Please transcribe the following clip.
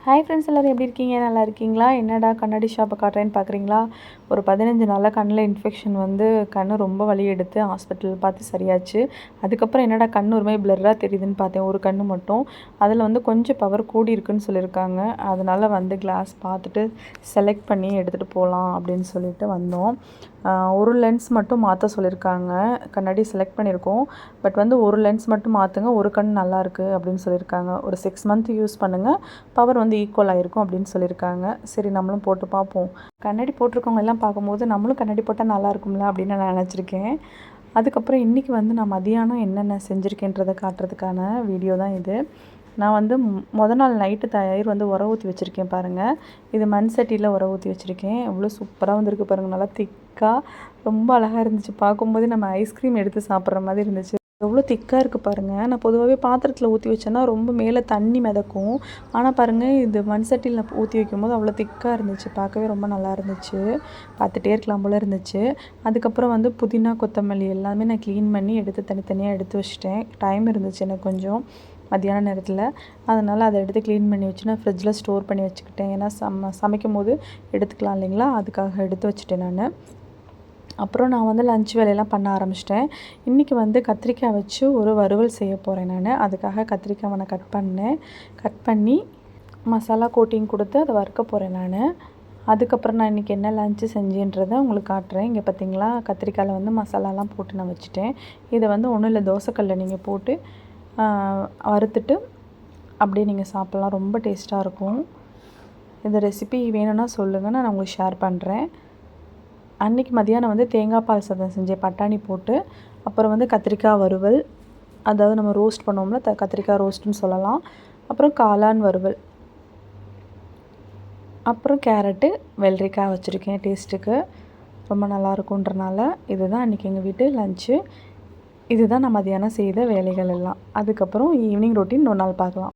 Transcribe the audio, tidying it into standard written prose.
Hi friends, எல்லோரும் எப்படி இருக்கீங்க? நல்லா இருக்கீங்களா? என்னடா கண்ணாடி ஷாப்பை காட்டுறேன்னு பார்க்குறீங்களா? ஒரு 15 நாளாக கண்ணில் இன்ஃபெக்ஷன் வந்து கண் ரொம்ப வலி எடுத்து ஹாஸ்பிட்டல் பார்த்து சரியாச்சு. அதுக்கப்புறம் என்னடா கண் ஒரு மாதிரி பிளர்ராக தெரியுதுன்னு பார்த்தேன், ஒரு கண் மட்டும். அதில் வந்து கொஞ்சம் பவர் கூடி இருக்குன்னு சொல்லியிருக்காங்க. அதனால் வந்து கிளாஸ் பார்த்துட்டு செலக்ட் பண்ணி எடுத்துகிட்டு போகலாம் அப்படின்னு சொல்லிட்டு வந்தோம். ஒரு லென்ஸ் மட்டும் மாற்ற சொல்லியிருக்காங்க. கண்ணாடி செலக்ட் பண்ணியிருக்கோம். பட் வந்து ஒரு லென்ஸ் மட்டும் மாற்றுங்க, ஒரு கண் நல்லாயிருக்கு அப்படின்னு சொல்லியிருக்காங்க. ஒரு 6 மந்த் யூஸ் பண்ணுங்கள், பவர் வந்து ஈக்குவல் ஆகிருக்கும் அப்படின்னு சொல்லியிருக்காங்க. சரி, நம்மளும் போட்டு பார்ப்போம். கண்ணாடி போட்டிருக்கவங்க எல்லாம் பார்க்கும்போது நம்மளும் கண்ணாடி போட்டால் நல்லா இருக்கும்ல அப்படின்னு நான் நினச்சிருக்கேன். அதுக்கப்புறம் இன்றைக்கி வந்து நான் மதியானம் என்னென்ன செஞ்சுருக்கேன்றதை காட்டுறதுக்கான வீடியோ தான் இது. நான் வந்து மொதல் நாள் நைட்டு தயிர் வந்து உர ஊற்றி வச்சுருக்கேன் பாருங்கள். இது மண் சட்டியில் உர ஊற்றி வச்சுருக்கேன். எவ்வளோ சூப்பராக வந்திருக்கு பாருங்கள். நல்லா திக்காக ரொம்ப அழகாக இருந்துச்சு. பார்க்கும்போது நம்ம ஐஸ்கிரீம் எடுத்து சாப்பிட்ற மாதிரி இருந்துச்சு. எவ்வளோ திக்காக இருக்குது பாருங்கள். நான் பொதுவாகவே பாத்திரத்தில் ஊற்றி வச்சேன்னா ரொம்ப மேலே தண்ணி மிதக்கும். ஆனால் பாருங்கள், இது மண் சட்டியில் ஊற்றி வைக்கும்போது அவ்வளோ திக்காக இருந்துச்சு. பார்க்கவே ரொம்ப நல்லா இருந்துச்சு. பார்த்துட்டே இருக்கலாம் போல் இருந்துச்சு. அதுக்கப்புறம் வந்து புதினா, கொத்தமல்லி எல்லாமே நான் க்ளீன் பண்ணி எடுத்து தனித்தனியாக எடுத்து வச்சுட்டேன். டைம் இருந்துச்சு எனக்கு கொஞ்சம் மத்தியான நேரத்தில். அதனால் அதை எடுத்து க்ளீன் பண்ணி வச்சு நான் ஃப்ரிட்ஜில் ஸ்டோர் பண்ணி வச்சுக்கிட்டேன். ஏன்னா சமைக்கும் போது எடுத்துக்கலாம் இல்லைங்களா, அதுக்காக எடுத்து வச்சுட்டேன் நான். அப்புறம் நான் வந்து லஞ்ச் வேலையெல்லாம் பண்ண ஆரம்பிச்சிட்டேன். இன்றைக்கி வந்து கத்திரிக்காய் வச்சு ஒரு வறுவல் செய்ய போகிறேன் நான். அதுக்காக கத்திரிக்காவை நான் கட் பண்ணி மசாலா கோட்டிங் கொடுத்து அதை வறுக்க போகிறேன் நான். அதுக்கப்புறம் நான் இன்றைக்கி என்ன லஞ்சு செஞ்சேன்றதை உங்களுக்கு காட்டுறேன். இங்கே பார்த்திங்களா, கத்திரிக்காயில் வந்து மசாலாலாம் போட்டு நான் வச்சுட்டேன். இதை வந்து ஒன்றும் இல்லை, தோசைக்கல்லில் நீங்கள் போட்டு வறுத்துட்டு அப்படியே நீங்கள் சாப்பிட்லாம். ரொம்ப டேஸ்ட்டாக இருக்கும். இந்த ரெசிபி வேணும்னா சொல்லுங்கள், நான் உங்களுக்கு ஷேர் பண்ணுறேன். அன்றைக்கி மதியானம் வந்து தேங்காய் பால் சாதம் செஞ்சேன், பட்டாணி போட்டு. அப்புறம் வந்து கத்திரிக்காய் வறுவல், அதாவது நம்ம ரோஸ்ட் பண்ணுவோம்ல, கத்திரிக்காய் ரோஸ்ட்டுன்னு சொல்லலாம். அப்புறம் காளான் வறுவல், அப்புறம் கேரட்டு வெள்ளரிக்காய் வச்சுருக்கேன் டேஸ்ட்டுக்கு. ரொம்ப நல்லாயிருக்குன்றனால இதுதான் அன்றைக்கி எங்கள் வீட்டு லஞ்சு. இதுதான் நான் மதியானம் செய்த வேலைகள் எல்லாம். அதுக்கப்புறம் ஈவினிங் ரொட்டீன் இன்னொரு நாள் பார்க்கலாம்.